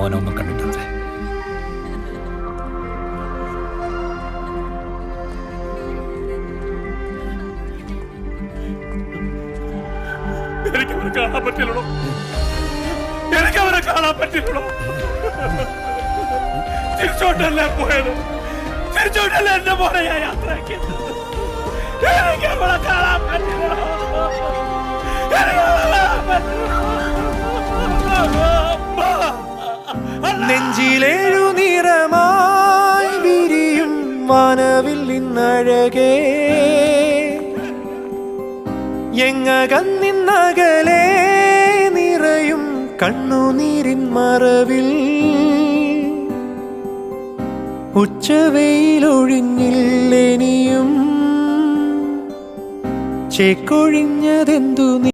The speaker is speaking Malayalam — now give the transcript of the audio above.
ഓനൊന്നും കണ്ടിട്ടില്ല. എനിക്കവരെ കാണാൻ പറ്റില്ലടോ, എനിക്കവരെ കാണാൻ പറ്റില്ലടോ. തിരിച്ചോട്ടല്ലേ പോയത്, തിരിച്ചോട്ടല്ലേ എന്റെ മോനെ ഞാൻ യാത്രയാക്കിയത്. എനിക്കവളെ കാണാൻ പറ്റില്ലടോ, നെഞ്ചിലേഴു നിറമായി വിരിയും വാനവിൽ നിന്നഴകേ, എങ്ങകന്നിന്നകലേ നിറയും കണ്ണുനീരിൻ മറവിൽ, ഉച്ചവെയിലൊഴിഞ്ഞില്ലെനിയും ചേക്കൊഴിഞ്ഞതെന്തു